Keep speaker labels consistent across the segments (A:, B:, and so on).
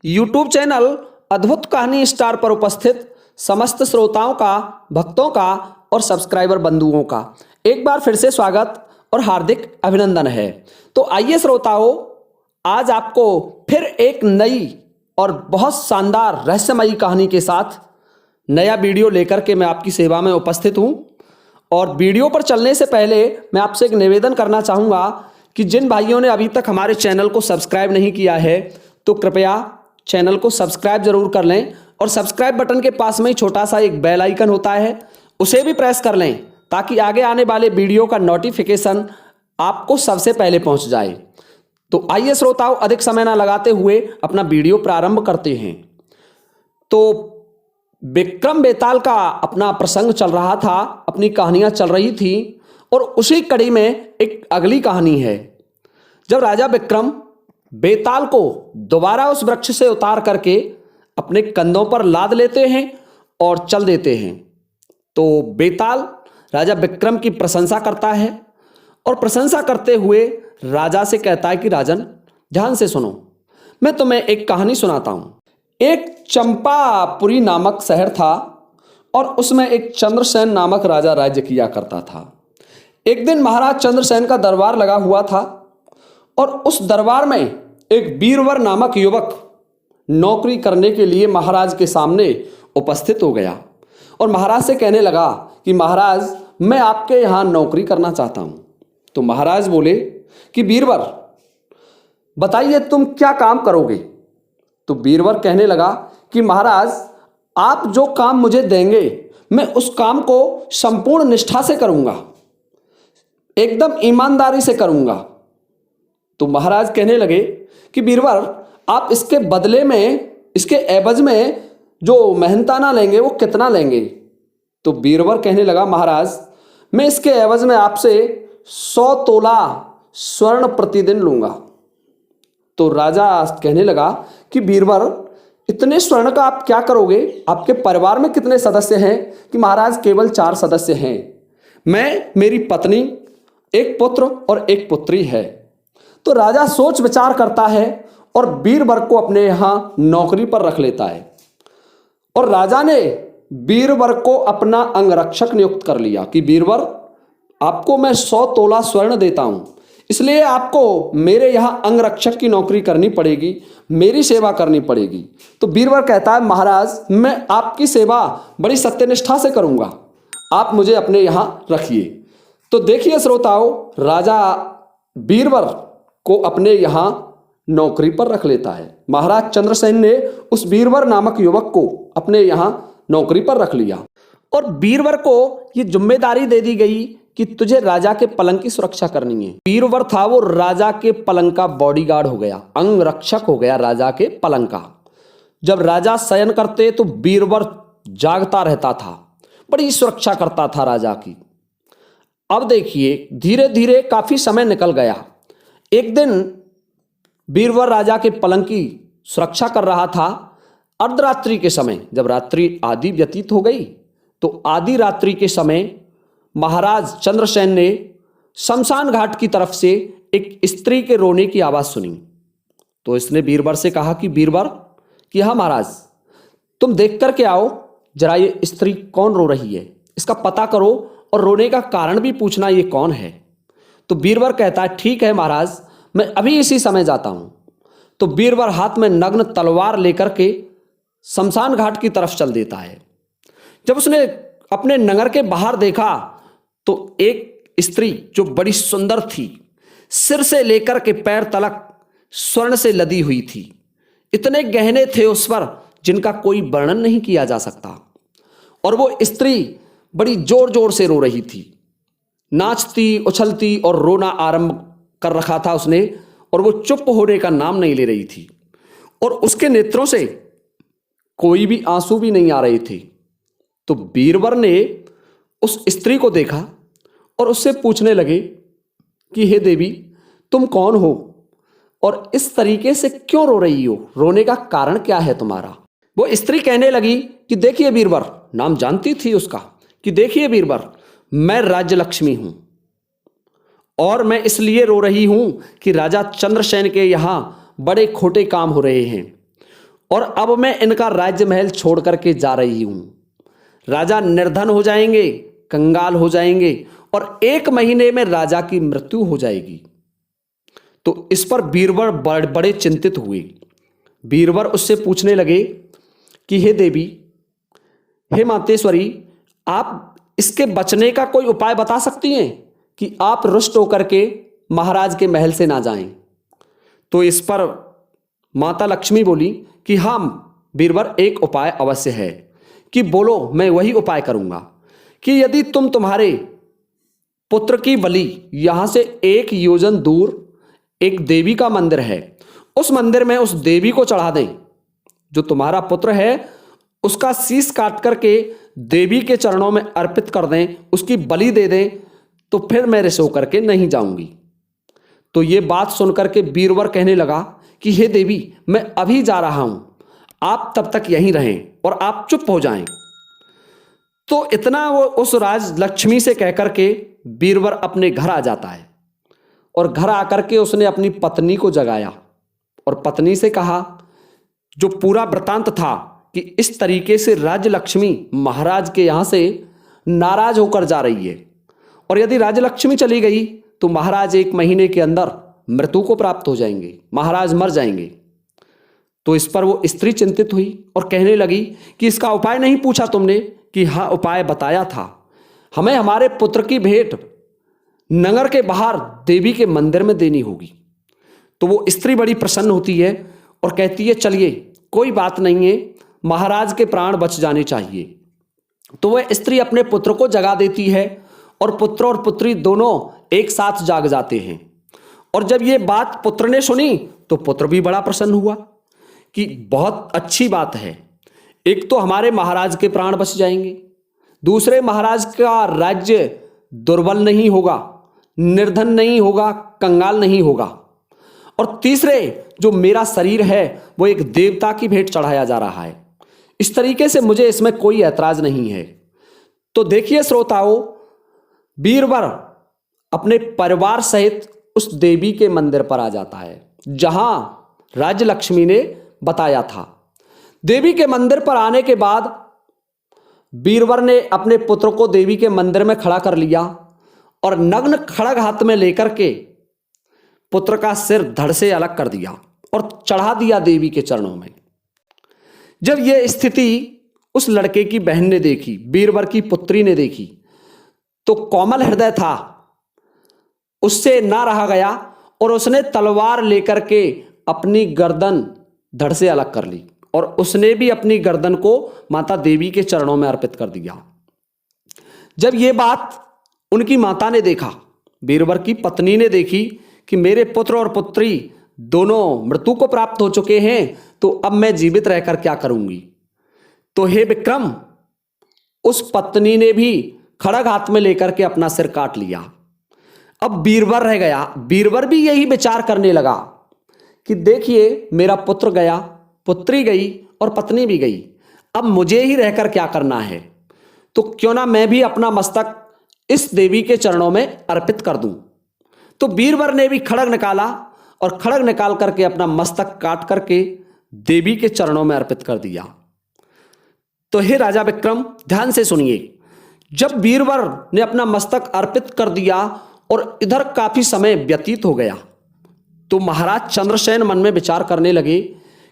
A: YouTube channel अद्भुत कहानी star पर उपस्थित समस्त श्रोताओं का, भक्तों का और सब्सक्राइबर बंधुओं का एक बार फिर से स्वागत और हार्दिक अभिनंदन है। तो आइए श्रोताओं, आज आपको फिर एक नई और बहुत शानदार रहस्यमयी कहानी के साथ नया वीडियो लेकर के मैं आपकी सेवा में उपस्थित हूं। और वीडियो पर चलने से पहले मैं आपसे एक निवेदन करना चाहूँगा कि जिन भाइयों ने अभी तक हमारे चैनल को सब्सक्राइब नहीं किया है तो कृपया चैनल को सब्सक्राइब जरूर कर लें और सब्सक्राइब बटन के पास में ही छोटा सा एक बेल आइकन होता है, उसे भी प्रेस कर लें ताकि आगे आने वाले वीडियो का नोटिफिकेशन आपको सबसे पहले पहुंच जाए। तो आइए श्रोताओं, अधिक समय ना लगाते हुए अपना वीडियो प्रारंभ करते हैं। तो विक्रम बेताल का अपना प्रसंग चल रहा था, अपनी कहानियां चल रही थी और उसी कड़ी में एक अगली कहानी है। जब राजा विक्रम बेताल को दोबारा उस वृक्ष से उतार करके अपने कंधों पर लाद लेते हैं और चल देते हैं, तो बेताल राजा विक्रम की प्रशंसा करता है और प्रशंसा करते हुए राजा से कहता है कि राजन, ध्यान से सुनो, मैं तुम्हें एक कहानी सुनाता हूं। एक चंपापुरी नामक शहर था और उसमें एक चंद्रसेन नामक राजा राज्य किया करता था। एक दिन महाराज चंद्रसेन का दरबार लगा हुआ था और उस दरबार में एक बीरवर नामक युवक नौकरी करने के लिए महाराज के सामने उपस्थित हो गया और महाराज से कहने लगा कि महाराज, मैं आपके यहाँ नौकरी करना चाहता हूं। तो महाराज बोले कि बीरवर, बताइए तुम क्या काम करोगे। तो बीरवर कहने लगा कि महाराज, आप जो काम मुझे देंगे मैं उस काम को संपूर्ण निष्ठा से करूंगा, एकदम ईमानदारी से करूंगा। तो महाराज कहने लगे कि बीरवर, आप इसके बदले में, इसके एवज में जो मेहनताना लेंगे वो कितना लेंगे। तो बीरवर कहने लगा, महाराज, मैं इसके एवज में आपसे 100 तोला स्वर्ण प्रतिदिन लूंगा। तो राजा कहने लगा कि बीरवर, इतने स्वर्ण का आप क्या करोगे, आपके परिवार में कितने सदस्य हैं। कि महाराज, केवल 4 सदस्य हैं, मैं, मेरी पत्नी, एक पुत्र और एक पुत्री है। तो राजा सोच विचार करता है और बीरवर को अपने यहां नौकरी पर रख लेता है और राजा ने बीरवर को अपना अंगरक्षक नियुक्त कर लिया कि बीरवर, आपको मैं 100 तोला स्वर्ण देता हूं, इसलिए आपको मेरे यहां अंगरक्षक की नौकरी करनी पड़ेगी, मेरी सेवा करनी पड़ेगी। तो बीरवर कहता है, महाराज, मैं आपकी सेवा बड़ी सत्यनिष्ठा से करूंगा, आप मुझे अपने यहां रखिए। तो देखिए श्रोताओं, राजा बीरवर को अपने यहां नौकरी पर रख लेता है। महाराज चंद्रसेन ने उस बीरवर नामक युवक को अपने यहां नौकरी पर रख लिया और बीरवर को यह जिम्मेदारी दे दी गई कि तुझे राजा के पलंग की सुरक्षा करनी है। बीरवर था वो राजा के पलंग का बॉडीगार्ड हो गया, अंग रक्षक हो गया राजा के पलंग का। जब राजा शयन करते तो बीरवर जागता रहता था, बड़ी सुरक्षा करता था राजा की। अब देखिए, धीरे धीरे काफी समय निकल गया। एक दिन बीरवर राजा के पलंग की सुरक्षा कर रहा था। अर्धरात्रि के समय, जब रात्रि आधी व्यतीत हो गई, तो आधी रात्रि के समय महाराज चंद्रसेन ने शमशान घाट की तरफ से एक स्त्री के रोने की आवाज सुनी। तो इसने बीरवर से कहा कि बीरवर, कि हाँ महाराज, तुम देख कर के आओ, जरा ये स्त्री कौन रो रही है, इसका पता करो और रोने का कारण भी पूछना, ये कौन है। तो बीरवर कहता है, ठीक है महाराज, मैं अभी इसी समय जाता हूं। तो बीरवर हाथ में नग्न तलवार लेकर के शमशान घाट की तरफ चल देता है। जब उसने अपने नगर के बाहर देखा तो एक स्त्री जो बड़ी सुंदर थी, सिर से लेकर के पैर तलक स्वर्ण से लदी हुई थी, इतने गहने थे उस पर जिनका कोई वर्णन नहीं किया जा सकता। और वो स्त्री बड़ी जोर जोर से रो रही थी, नाचती उछलती और रोना आरंभ कर रखा था उसने, और वो चुप होने का नाम नहीं ले रही थी और उसके नेत्रों से कोई भी आंसू भी नहीं आ रहे थे। तो बीरवर ने उस स्त्री को देखा और उससे पूछने लगे कि हे देवी, तुम कौन हो और इस तरीके से क्यों रो रही हो, रोने का कारण क्या है तुम्हारा। वो स्त्री कहने लगी कि देखिए बीरवर, नाम जानती थी उसका, कि देखिए बीरवर, मैं राज्य लक्ष्मी हूं और मैं इसलिए रो रही हूं कि राजा चंद्रसेन के यहां बड़े खोटे काम हो रहे हैं और अब मैं इनका राज्य महल छोड़ करके जा रही हूं। राजा निर्धन हो जाएंगे, कंगाल हो जाएंगे और 1 महीने में राजा की मृत्यु हो जाएगी। तो इस पर बीरबल बड़े चिंतित हुए। बीरबल उससे पूछने लगे कि हे देवी, हे मातेश्वरी, आप इसके बचने का कोई उपाय बता सकती हैं कि आप रुष्ट होकर के महाराज के महल से ना जाएं। तो इस पर माता लक्ष्मी बोली कि हाँ बीरबल, एक उपाय अवश्य है। कि बोलो, मैं वही उपाय करूंगा कि यदि तुम तुम्हारे पुत्र की बलि यहां से 1 योजन दूर एक देवी का मंदिर है, उस मंदिर में उस देवी को चढ़ा दें। जो तुम्हारा पुत्र है उसका शीश काट करके देवी के चरणों में अर्पित कर दें, उसकी बलि दे दें, तो फिर मैं रिस होकर के नहीं जाऊंगी। तो ये बात सुनकर के बीरबल कहने लगा कि हे देवी, मैं अभी जा रहा हूं, आप तब तक यहीं रहें और आप चुप हो जाएं। तो इतना वो उस राज लक्ष्मी से कहकर के बीरबल अपने घर आ जाता है और घर आकर के उसने अपनी पत्नी को जगाया और पत्नी से कहा, जो पूरा वृतांत था कि इस तरीके से राज्य लक्ष्मी महाराज के यहां से नाराज होकर जा रही है और यदि राज्य लक्ष्मी चली गई तो महाराज 1 महीने के अंदर मृत्यु को प्राप्त हो जाएंगे, महाराज मर जाएंगे। तो इस पर वो स्त्री चिंतित हुई और कहने लगी कि इसका उपाय नहीं पूछा तुमने? कि हाँ, उपाय बताया था, हमें हमारे पुत्र की भेंट नगर के बाहर देवी के मंदिर में देनी होगी। तो वो स्त्री बड़ी प्रसन्न होती है और कहती है, चलिए कोई बात नहीं है, महाराज के प्राण बच जाने चाहिए। तो वह स्त्री अपने पुत्र को जगा देती है और पुत्र और पुत्री दोनों एक साथ जाग जाते हैं। और जब ये बात पुत्र ने सुनी तो पुत्र भी बड़ा प्रसन्न हुआ कि बहुत अच्छी बात है, एक तो हमारे महाराज के प्राण बच जाएंगे, दूसरे महाराज का राज्य दुर्बल नहीं होगा, निर्धन नहीं होगा, कंगाल नहीं होगा, और तीसरे जो मेरा शरीर है वो एक देवता की भेंट चढ़ाया जा रहा है। इस तरीके से मुझे इसमें कोई ऐतराज नहीं है। तो देखिए श्रोताओं, बीरबल अपने परिवार सहित उस देवी के मंदिर पर आ जाता है जहां राज्य लक्ष्मी ने बताया था। देवी के मंदिर पर आने के बाद बीरबल ने अपने पुत्र को देवी के मंदिर में खड़ा कर लिया और नग्न खड़ग हाथ में लेकर के पुत्र का सिर धड़ से अलग कर दिया और चढ़ा दिया देवी के चरणों में। जब यह स्थिति उस लड़के की बहन ने देखी, बीरबल की पुत्री ने देखी, तो कोमल हृदय था, उससे ना रहा गया और उसने तलवार लेकर के अपनी गर्दन धड़ से अलग कर ली और उसने भी अपनी गर्दन को माता देवी के चरणों में अर्पित कर दिया। जब ये बात उनकी माता ने देखा, बीरबल की पत्नी ने देखी कि मेरे पुत्र और पुत्री दोनों मृत्यु को प्राप्त हो चुके हैं, तो अब मैं जीवित रहकर क्या करूंगी। तो हे विक्रम, उस पत्नी ने भी खड़ग हाथ में लेकर के अपना सिर काट लिया। अब बीरबल रह गया। बीरबल भी यही विचार करने लगा कि देखिए, मेरा पुत्र गया, पुत्री गई और पत्नी भी गई, अब मुझे ही रहकर क्या करना है। तो क्यों ना मैं भी अपना मस्तक इस देवी के चरणों में अर्पित कर दूं। तो बीरबल ने भी खड़ग निकाला और खड़ग निकाल करके अपना मस्तक काट करके देवी के चरणों में अर्पित कर दिया। तो हे राजा विक्रम, ध्यान से सुनिए। जब बीरबल ने अपना मस्तक अर्पित कर दिया और इधर काफी समय व्यतीत हो गया, तो महाराज चंद्रसेन मन में विचार करने लगे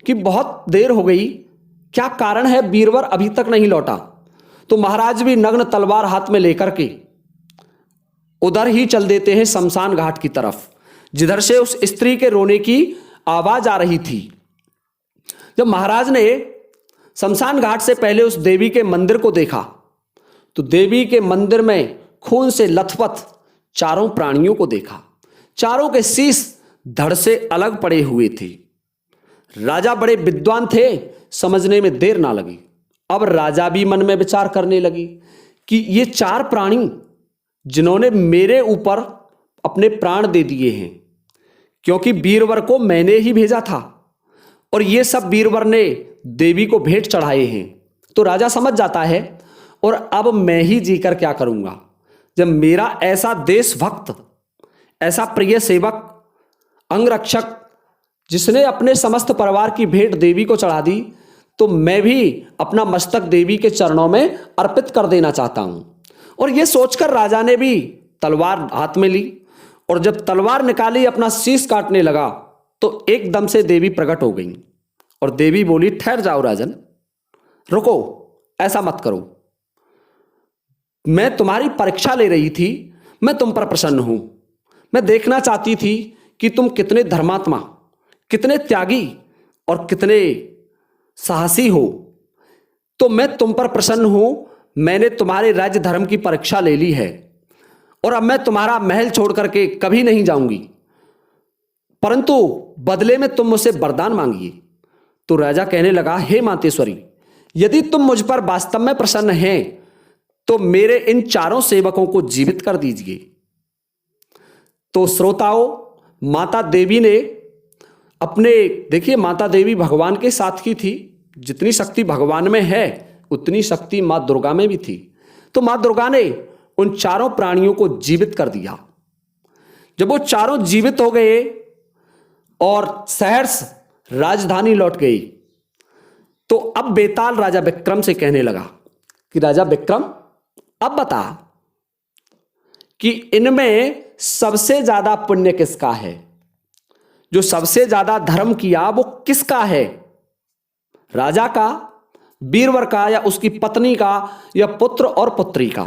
A: कि बहुत देर हो गई, क्या कारण है, बीरबल अभी तक नहीं लौटा। तो महाराज भी नग्न तलवार हाथ में लेकर के उधर ही चल देते हैं शमशान घाट की तरफ, जिधर से उस स्त्री के रोने की आवाज आ रही थी। जब महाराज ने शमशान घाट से पहले उस देवी के मंदिर को देखा, तो देवी के मंदिर में खून से लथपथ चारों प्राणियों को देखा। चारों के शीश धड़ से अलग पड़े हुए थे। राजा बड़े विद्वान थे, समझने में देर ना लगी। अब राजा भी मन में विचार करने लगी कि ये 4 प्राणी जिन्होंने मेरे ऊपर अपने प्राण दे दिए हैं, क्योंकि बीरबल को मैंने ही भेजा था और ये सब बीरबल ने देवी को भेंट चढ़ाए हैं। तो राजा समझ जाता है, और अब मैं ही जीकर क्या करूंगा, जब मेरा ऐसा देशभक्त, ऐसा प्रिय सेवक, अंगरक्षक जिसने अपने समस्त परिवार की भेंट देवी को चढ़ा दी, तो मैं भी अपना मस्तक देवी के चरणों में अर्पित कर देना चाहता हूं। और यह सोचकर राजा ने भी तलवार हाथ में ली, और जब तलवार निकाली अपना शीश काटने लगा तो एकदम से देवी प्रकट हो गई। और देवी बोली, ठहर जाओ राजन, रुको, ऐसा मत करो, मैं तुम्हारी परीक्षा ले रही थी, मैं तुम पर प्रसन्न हूं। मैं देखना चाहती थी कि तुम कितने धर्मात्मा, कितने त्यागी और कितने साहसी हो। तो मैं तुम पर प्रसन्न हूं। मैंने तुम्हारे राज्य धर्म की परीक्षा ले ली है, और अब मैं तुम्हारा महल छोड़ करके कभी नहीं जाऊंगी, परंतु बदले में तुम मुझसे वरदान मांगिए। तो राजा कहने लगा, हे मातेश्वरी, यदि तुम मुझ पर वास्तव में प्रसन्न हैं तो मेरे इन चारों सेवकों को जीवित कर दीजिए। तो श्रोताओं, माता देवी ने अपने, देखिए माता देवी भगवान के साथ की थी। जितनी शक्ति भगवान में है उतनी शक्ति मां दुर्गा में भी थी। तो मां दुर्गा ने उन चारों प्राणियों को जीवित कर दिया। जब वो चारों जीवित हो गए और सहर्ष राजधानी लौट गई, तो अब बेताल राजा विक्रम से कहने लगा कि राजा विक्रम, अब बता कि इनमें सबसे ज्यादा पुण्य किसका है, जो सबसे ज्यादा धर्म किया वो किसका है, राजा का, बीरवर का, या उसकी पत्नी का, या पुत्र और पुत्री का।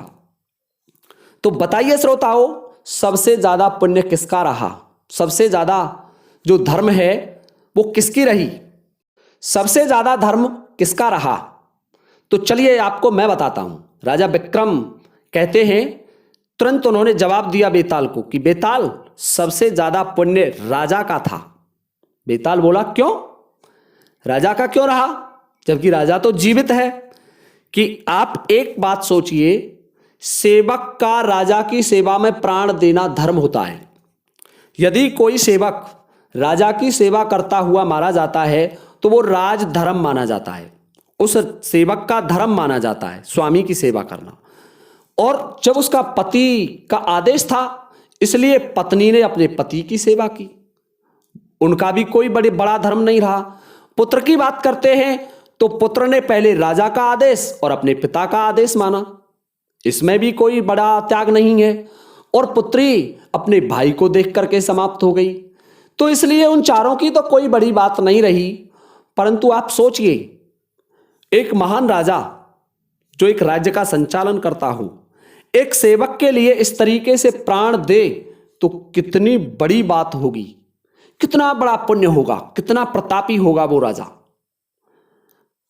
A: तो बताइए श्रोताओं, सबसे ज्यादा पुण्य किसका रहा, सबसे ज्यादा जो धर्म है वो किसकी रही, सबसे ज्यादा धर्म किसका रहा। तो चलिए आपको मैं बताता हूं। राजा विक्रम कहते हैं, तुरंत उन्होंने जवाब दिया बेताल को कि बेताल, सबसे ज्यादा पुण्य राजा का था। बेताल बोला, क्यों, राजा का क्यों रहा, जबकि राजा तो जीवित है। कि आप एक बात सोचिए, सेवक का राजा की सेवा में प्राण देना धर्म होता है। यदि कोई सेवक राजा की सेवा करता हुआ मारा जाता है तो वो राज धर्म माना जाता है, उस सेवक का धर्म माना जाता है स्वामी की सेवा करना। और जब उसका पति का आदेश था, इसलिए पत्नी ने अपने पति की सेवा की, उनका भी कोई बड़ा धर्म नहीं रहा। पुत्र की बात करते हैं तो पुत्र ने पहले राजा का आदेश और अपने पिता का आदेश माना, इसमें भी कोई बड़ा त्याग नहीं है। और पुत्री अपने भाई को देख करके समाप्त हो गई। तो इसलिए उन चारों की तो कोई बड़ी बात नहीं रही। परंतु आप सोचिए, एक महान राजा जो एक राज्य का संचालन करता हो, एक सेवक के लिए इस तरीके से प्राण दे, तो कितनी बड़ी बात होगी, कितना बड़ा पुण्य होगा, कितना प्रतापी होगा वो राजा।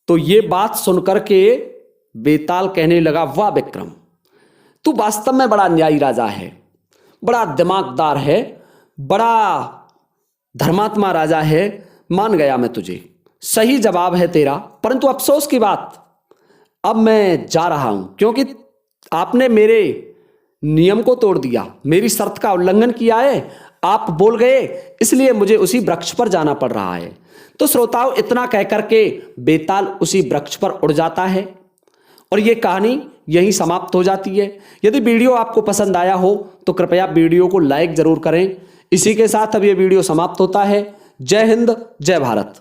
A: तो ये बात सुनकर के बेताल कहने लगा, वाह विक्रम, तू वास्तव में बड़ा न्यायी राजा है, बड़ा दिमागदार है, बड़ा धर्मात्मा राजा है, मान गया मैं तुझे, सही जवाब है तेरा। परंतु अफसोस की बात, अब मैं जा रहा हूं, क्योंकि आपने मेरे नियम को तोड़ दिया, मेरी शर्त का उल्लंघन किया है, आप बोल गए, इसलिए मुझे उसी वृक्ष पर जाना पड़ रहा है। तो श्रोताओं, इतना कहकर के बेताल उसी वृक्ष पर उड़ जाता है और ये कहानी यहीं समाप्त हो जाती है। यदि वीडियो आपको पसंद आया हो तो कृपया वीडियो को लाइक जरूर करें। इसी के साथ अब ये वीडियो समाप्त होता है। जय हिंद, जय भारत।